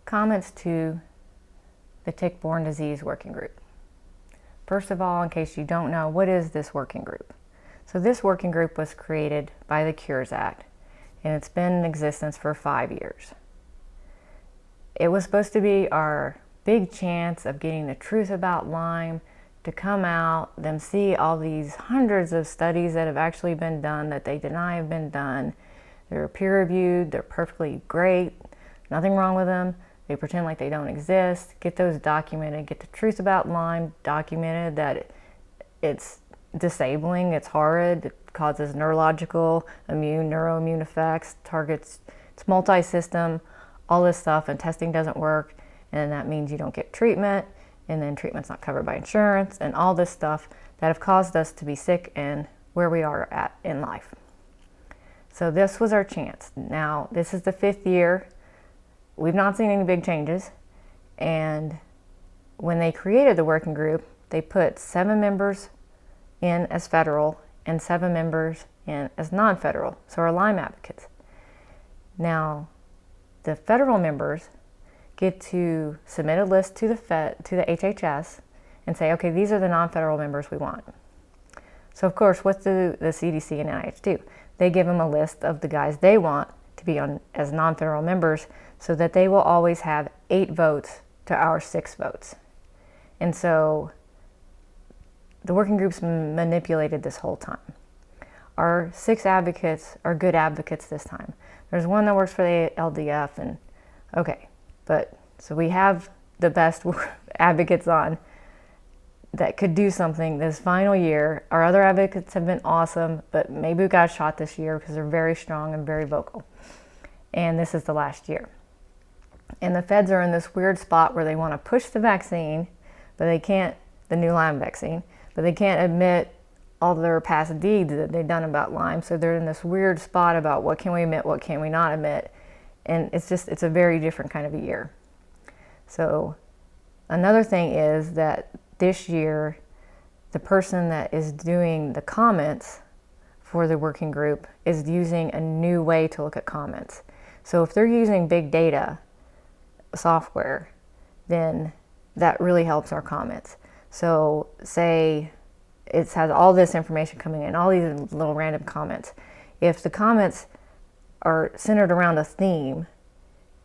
comments to the tick-borne disease working group. First of all, in case you don't know, what is this working group? So this working group was created by the Cures Act, and it's been in existence for 5 years. It was supposed to be our big chance of getting the truth about Lyme to come out, them see all these hundreds of studies that have actually been done that they deny have been done. They're peer-reviewed, they're perfectly great, nothing wrong with them. They pretend like they don't exist, get those documented, get the truth about Lyme documented, that it's disabling, it's horrid, it causes neurological, neuroimmune effects, targets, it's multi-system, all this stuff, and testing doesn't work, and that means you don't get treatment, and then treatment's not covered by insurance, and all this stuff that have caused us to be sick and where we are at in life. So this was our chance. Now, this is the 5th year. We've not seen any big changes, and when they created the working group, they put 7 members in as federal and 7 members in as non-federal, so our Lyme advocates. Now, the federal members get to submit a list to the HHS and say, okay, these are the non-federal members we want. So of course, what do the CDC and NIH do? They give them a list of the guys they want to be on as non-federal members, so that they will always have 8 votes to our 6 votes. And so the working groups manipulated this whole time. Our 6 advocates are good advocates this time. There's one that works for the LDF, and okay, but so we have the best advocates on that could do something this final year. Our other advocates have been awesome, but maybe we got a shot this year because they're very strong and very vocal. And this is the last year. And the feds are in this weird spot where they want to push the vaccine, but they can't, the new Lyme vaccine, but they can't admit all their past deeds that they've done about Lyme. So they're in this weird spot about what can we admit, what can we not admit. And it's a very different kind of a year. So another thing is that this year, the person that is doing the comments for the working group is using a new way to look at comments. So if they're using big data software, then that really helps our comments. So say it has all this information coming in, all these little random comments. If the comments are centered around a theme,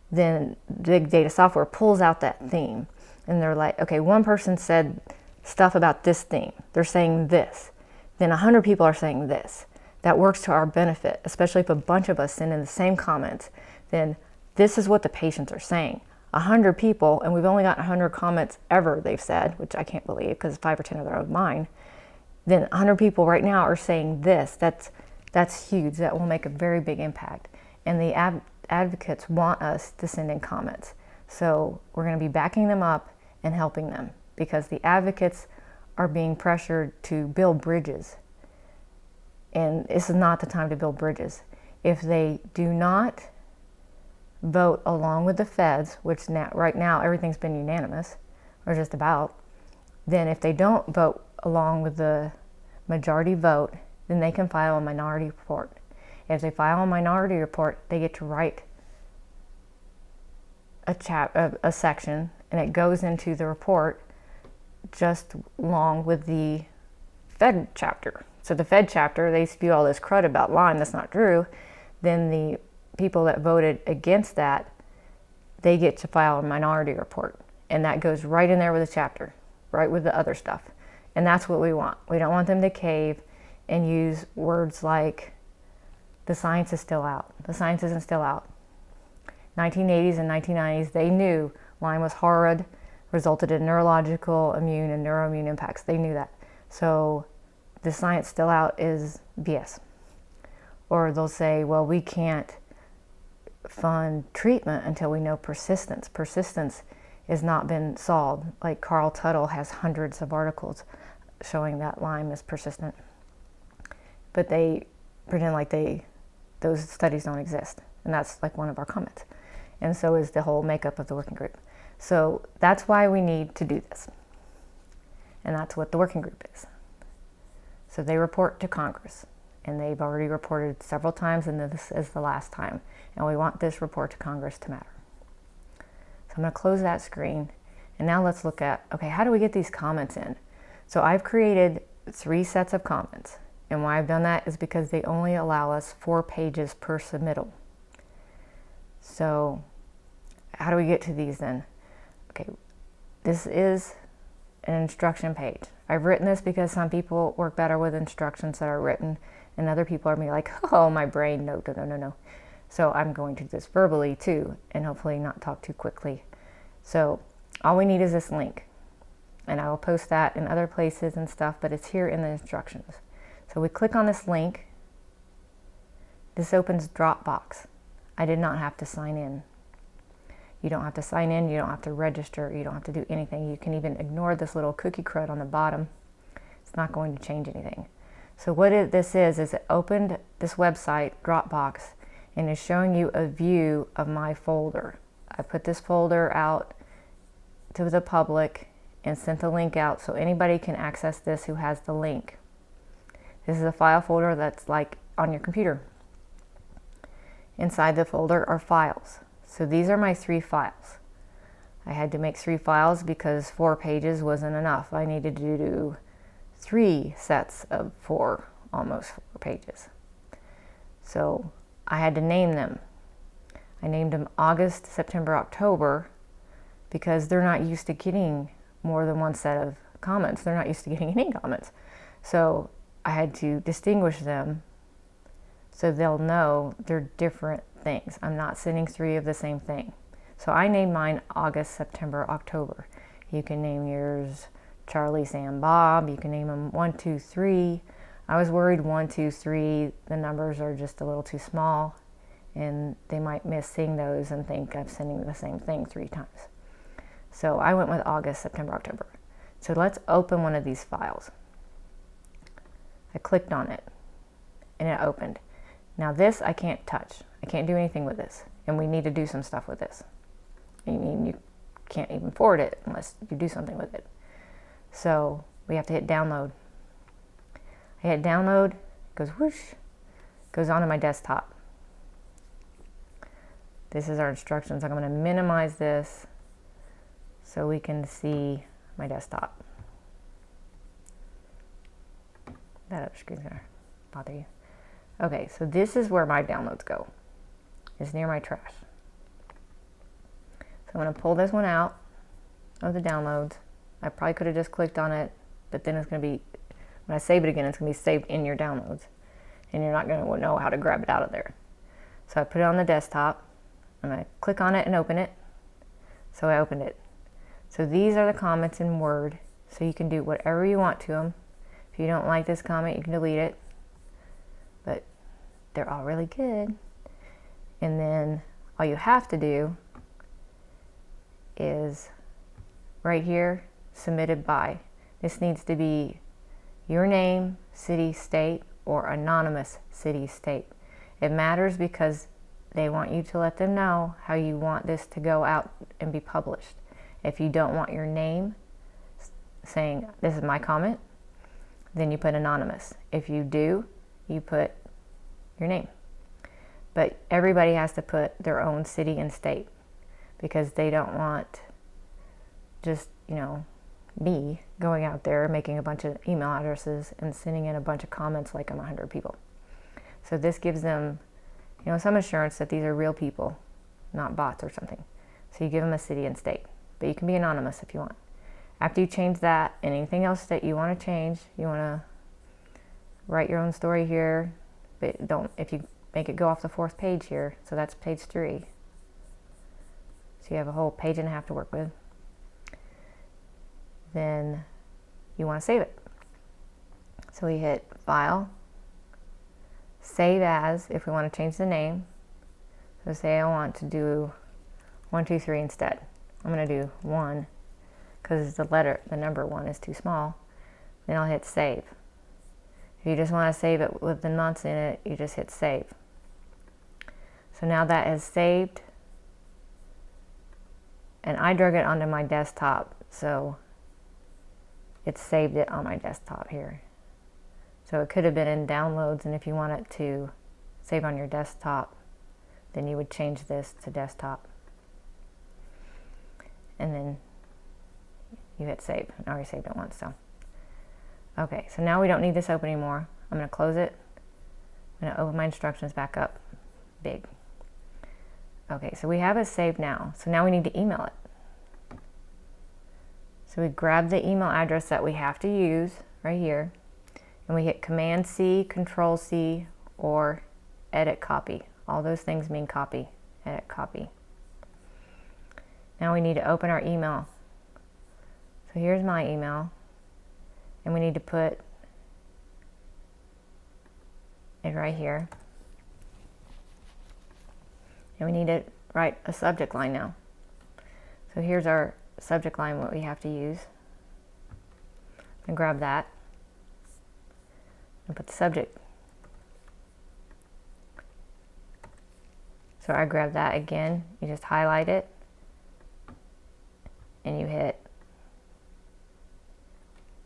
then big data software pulls out that theme. And they're like, okay, one person said stuff about this theme. They're saying this. Then 100 people are saying this. That works to our benefit, especially if a bunch of us send in the same comments. Then this is what the patients are saying. 100 people, and we've only got 100 comments ever, they've said, which I can't believe because 5 or 10 of them are mine. Then 100 people right now are saying this. That's huge. That will make a very big impact. And the advocates want us to send in comments. So we're going to be backing them up and helping them, because the advocates are being pressured to build bridges. And this is not the time to build bridges. If they do not vote along with the feds, which right now everything's been unanimous, or just about, then if they don't vote along with the majority vote, then they can file a minority report. If they file a minority report, they get to write a section, and it goes into the report just along with the Fed chapter. So the Fed chapter, they spew all this crud about Lyme that's not true. Then the people that voted against that, they get to file a minority report. And that goes right in there with the chapter, right with the other stuff. And that's what we want. We don't want them to cave and use words like, the science is still out. The science isn't still out. 1980s and 1990s, they knew Lyme was horrid, resulted in neurological, immune, and neuroimmune impacts. They knew that. So the science still out is BS. Or they'll say, well, we can't fund treatment until we know persistence. Persistence has not been solved. Like Carl Tuttle has hundreds of articles showing that Lyme is persistent. But they pretend like those studies don't exist. And that's like one of our comments. And so is the whole makeup of the working group. So that's why we need to do this. And that's what the working group is. So they report to Congress. And they've already reported several times, and this is the last time. And we want this report to Congress to matter. So I'm going to close that screen. And now let's look at, okay, how do we get these comments in? So I've created 3 sets of comments. And why I've done that is because they only allow us 4 pages per submittal. So how do we get to these then? Okay, this is an instruction page. I've written this because some people work better with instructions that are written, and other people are like, oh, my brain, no. So I'm going to do this verbally too, and hopefully not talk too quickly. So all we need is this link, and I will post that in other places and stuff, but it's here in the instructions. So we click on this link. This opens Dropbox. I did not have to sign in. You don't have to sign in, you don't have to register, you don't have to do anything. You can even ignore this little cookie crud on the bottom. It's not going to change anything. So what this is it opened this website, Dropbox, and is showing you a view of my folder. I put this folder out to the public and sent the link out so anybody can access this who has the link. This is a file folder that's like on your computer. Inside the folder are files. So these are my 3 files. I had to make 3 files because 4 pages wasn't enough. I needed to do 3 sets of 4, almost 4 pages. So I had to name them. I named them August, September, October because they're not used to getting more than 1 set of comments. They're not used to getting any comments. So I had to distinguish them so they'll know they're different things. I'm not sending 3 of the same thing. So I named mine August, September, October. You can name yours Charlie, Sam, Bob. You can name them 1, 2, 3. I was worried 1, 2, 3, the numbers are just a little too small and they might miss seeing those and think I'm sending the same thing 3 times. So I went with August, September, October. So let's open one of these files. I clicked on it and it opened. Now this I can't touch. I can't do anything with this, and we need to do some stuff with this. I mean, you can't even forward it unless you do something with it. So we have to hit download. I hit download, it goes whoosh, goes onto my desktop. This is our instructions. I'm going to minimize this so we can see my desktop. That other screen's going to bother you. Okay, so this is where my downloads go. It's near my trash. So I'm going to pull this one out of the downloads. I probably could have just clicked on it, but then it's going to be, when I save it again, it's going to be saved in your downloads. And you're not going to know how to grab it out of there. So I put it on the desktop, and I click on it and open it. So I opened it. So these are the comments in Word, so you can do whatever you want to them. If you don't like this comment, you can delete it. But they're all really good. And then all you have to do is right here, submitted by. This needs to be your name, city, state, or anonymous city, state. It matters because they want you to let them know how you want this to go out and be published. If you don't want your name saying, this is my comment, then you put anonymous. If you do, you put your name. But everybody has to put their own city and state because they don't want just, me going out there making a bunch of email addresses and sending in a bunch of comments like I'm 100 people. So this gives them, some assurance that these are real people, not bots or something. So you give them a city and state, but you can be anonymous if you want. After you change that and anything else that you want to change, you want to write your own story here, but don't, if you make it go off the 4th page here, so that's page 3. So you have a whole page and a half to work with. Then you want to save it. So we hit File, Save As if we want to change the name. So say I want to do 1, 2, 3 instead. I'm going to do 1 because the number 1 is too small. Then I'll hit Save. If you just want to save it with the months in it, you just hit Save. So now that is saved, and I drug it onto my desktop, so it saved it on my desktop here. So it could have been in downloads, and if you want it to save on your desktop, then you would change this to desktop. and then you hit save. I already saved it once, so. Okay, so now we don't need this open anymore. I'm going to close it. I'm going to open my instructions back up big. Okay, so we have it saved now. So now we need to email it. So we grab the email address that we have to use right here, and we hit Command C, Control C, or edit copy. All those things mean copy, edit copy. Now we need to open our email. So here's my email, and we need to put it right here. And we need to write a subject line now. So here's our subject line, what we have to use. And grab that and put the subject. So I grab that again, you just highlight it and you hit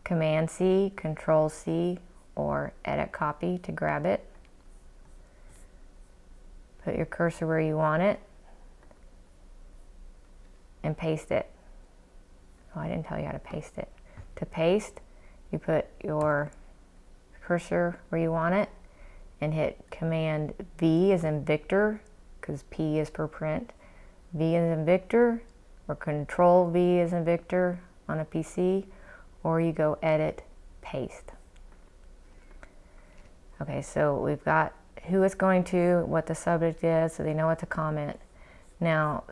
Command C, Control C, or edit copy to grab it. Put your cursor where you want it and paste it. Oh, I didn't tell you how to paste it. To paste, you put your cursor where you want it and hit Command V as in Victor, because P is for print, V as in Victor, or Control V as in Victor on a PC, or you go edit, paste. Okay, so we've got who it's going to, what the subject is, so they know what to comment. Now,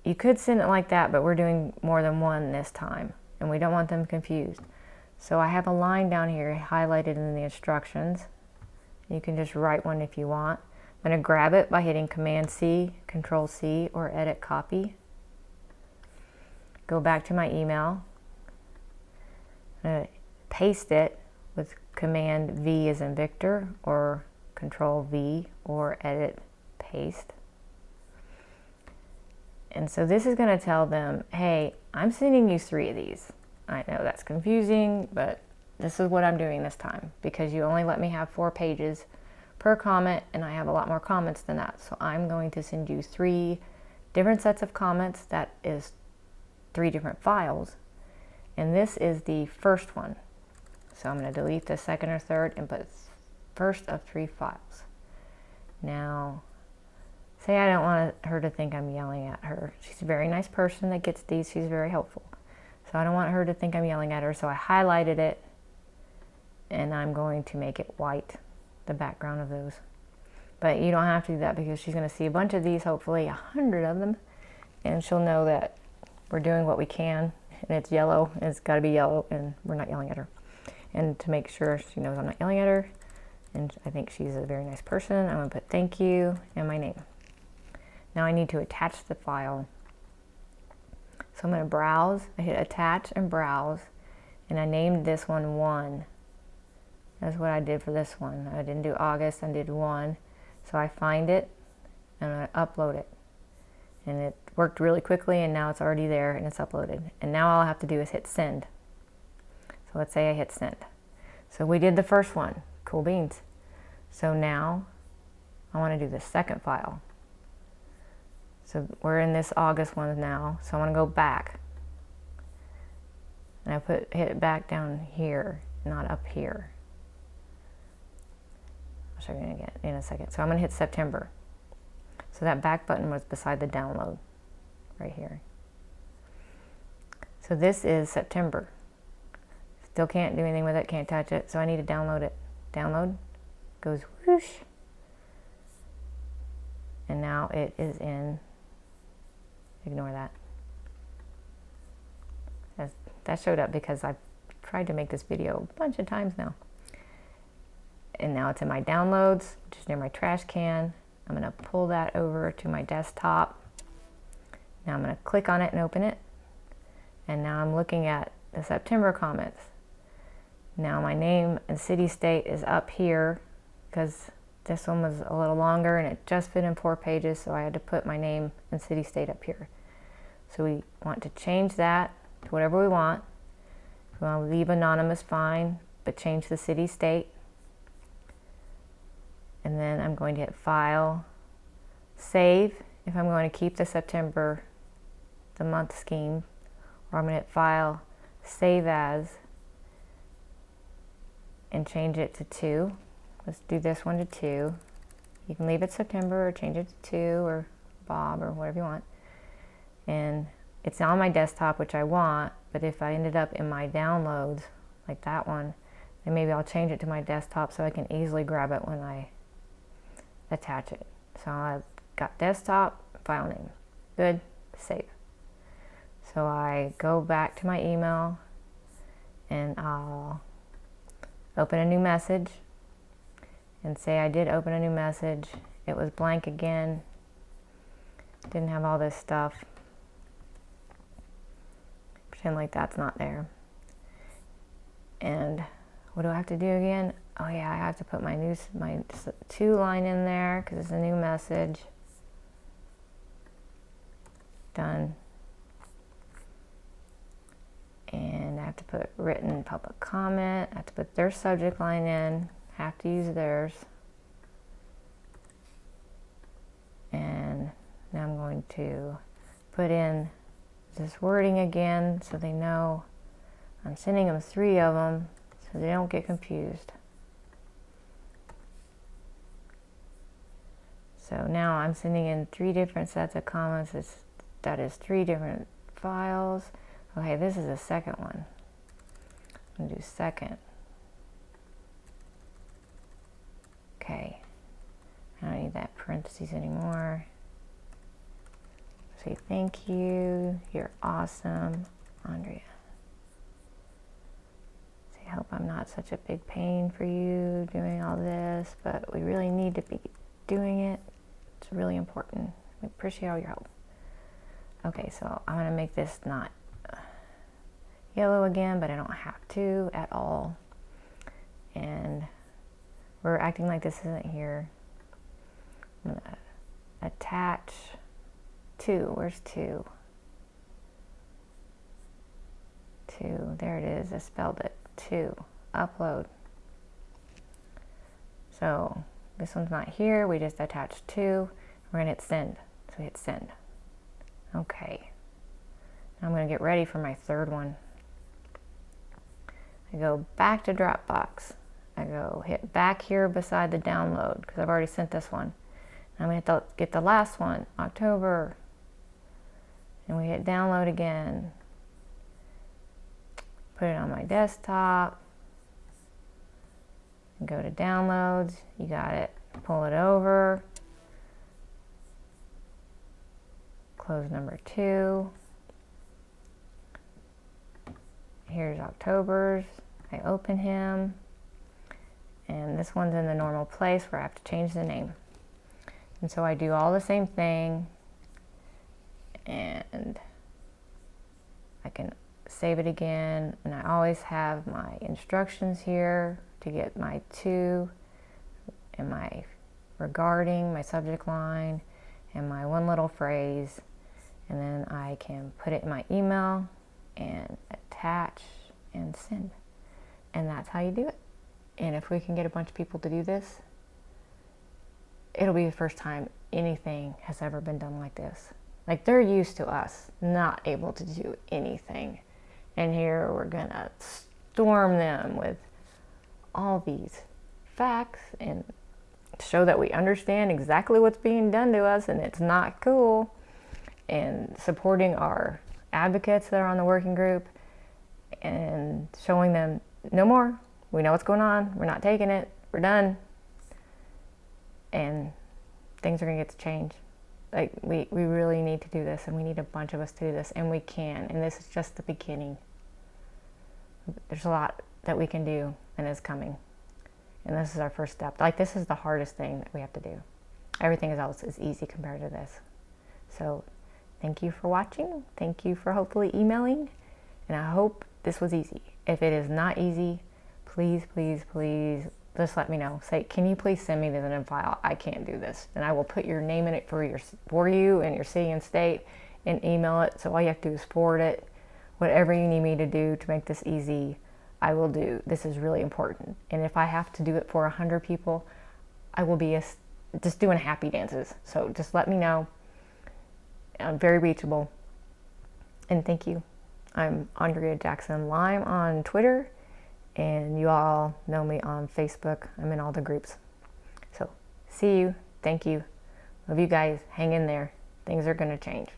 you could send it like that, but we're doing more than one this time, and we don't want them confused. So I have a line down here highlighted in the instructions. You can just write one if you want. I'm going to grab it by hitting Command C, Control C, or edit copy. Go back to my email. I'm going to paste it with Command V as in Victor, or Control V, or edit, paste. And so this is going to tell them, hey, I'm sending you 3 of these. I know that's confusing, but this is what I'm doing this time, because you only let me have 4 pages per comment, and I have a lot more comments than that. So I'm going to send you 3 different sets of comments. That is 3 different files. And this is the first one. So I'm going to delete the second or third and put first of 3 files. Now, say I don't want her to think I'm yelling at her. She's a very nice person that gets these. She's very helpful. So I don't want her to think I'm yelling at her. So I highlighted it, and I'm going to make it white, the background of those. But you don't have to do that, because she's going to see a bunch of these, hopefully 100 of them, and she'll know that we're doing what we can, and it's yellow, and it's got to be yellow, and we're not yelling at her. And to make sure she knows I'm not yelling at her, and I think she's a very nice person, I'm going to put thank you and my name. Now I need to attach the file. So I'm going to browse. I hit attach and browse, and I named this one 1. That's what I did for this one. I didn't do August, I did 1. So I find it and I upload it. And it worked really quickly, and now it's already there and it's uploaded. And now all I have to do is hit send. So let's say I hit send. So we did the first one. Cool beans. So now I want to do the second file. So we're in this August one now. So I want to go back. And I hit it back down here, not up here. I'll show you again in a second. So I'm going to hit September. So that back button was beside the download right here. So this is September. Still can't do anything with it, can't touch it, so I need to download it. Download, goes whoosh. And now it is in, ignore that. That showed up because I've tried to make this video a bunch of times now. And now it's in my downloads, which is near my trash can. I'm going to pull that over to my desktop. Now I'm going to click on it and open it. And now I'm looking at the September comments. Now my name and city state is up here because this one was a little longer and it just fit in 4 pages, so I had to put my name and city state up here. So we want to change that to whatever we want. If we want to leave anonymous, fine, but change the city state. And then I'm going to hit File, Save, if I'm going to keep the September, the month scheme. or I'm going to hit File, Save As, and change it to 2. Let's do this one to 2. You can leave it September or change it to 2 or Bob or whatever you want. And it's on my desktop, which I want, but if I ended up in my downloads, like that one, then maybe I'll change it to my desktop so I can easily grab it when I attach it. So I've got desktop, file name. Good, save. So I go back to my email and I'll open a new message and say I did open a new message. It was blank again. Didn't have all this stuff. Pretend like that's not there. And what do I have to do again? Oh yeah, I have to put my 2 line in there because it's a new message. Done. And I have to put written public comment. I have to put their subject line in. Have to use theirs. And now I'm going to put in this wording again so they know I'm sending them 3 of them so they don't get confused. So now I'm sending in 3 different sets of comments. That is 3 different files. Okay, this is the second one. I'm gonna do second. Okay, I don't need that parentheses anymore. Say thank you, you're awesome, Andrea. Say, hope I'm not such a big pain for you doing all this, but we really need to be doing it. It's really important. We appreciate all your help. Okay, so I'm gonna make this not yellow again, but I don't have to at all. And we're acting like this isn't here. I'm gonna attach 2. Where's 2? 2, there it is. I spelled it. 2. Upload. So this one's not here. We just attached 2. We're gonna hit send. So we hit send. Okay. Now I'm gonna get ready for my 3rd one. I go back to Dropbox. I go hit back here beside the download because I've already sent this one. I'm going to get the last one, October. And we hit download again. Put it on my desktop. And go to downloads. You got it. Pull it over. Close number 2. Here's October's. I open him. And this one's in the normal place where I have to change the name. And so I do all the same thing. And I can save it again. And I always have my instructions here to get my 2 and my regarding, my subject line, and my one little phrase. And then I can put it in my email and attach and send. And that's how you do it. And if we can get a bunch of people to do this, it'll be the first time anything has ever been done like this. Like, they're used to us not able to do anything. And here we're gonna storm them with all these facts and show that we understand exactly what's being done to us and it's not cool. And supporting our advocates that are on the working group and showing them no more. We know what's going on. We're not taking it. We're done. And things are going to get to change. Like, we really need to do this, and we need a bunch of us to do this, and we can. And this is just the beginning. There's a lot that we can do, and is coming. And this is our first step. Like, this is the hardest thing that we have to do. Everything else is easy compared to this. So, thank you for watching. Thank you for hopefully emailing. And I hope this was easy. If it is not easy, please, please, please, just let me know. Say, can you please send me the zip file? I can't do this. And I will put your name in it for you and your city and state and email it. So all you have to do is forward it. Whatever you need me to do to make this easy, I will do. This is really important. And if I have to do it for 100 people, I will be just doing happy dances. So just let me know. I'm very reachable. And thank you. I'm Andrea Jackson Lime on Twitter, and you all know me on Facebook. I'm in all the groups. So see you. Thank you. Love you guys. Hang in there. Things are going to change.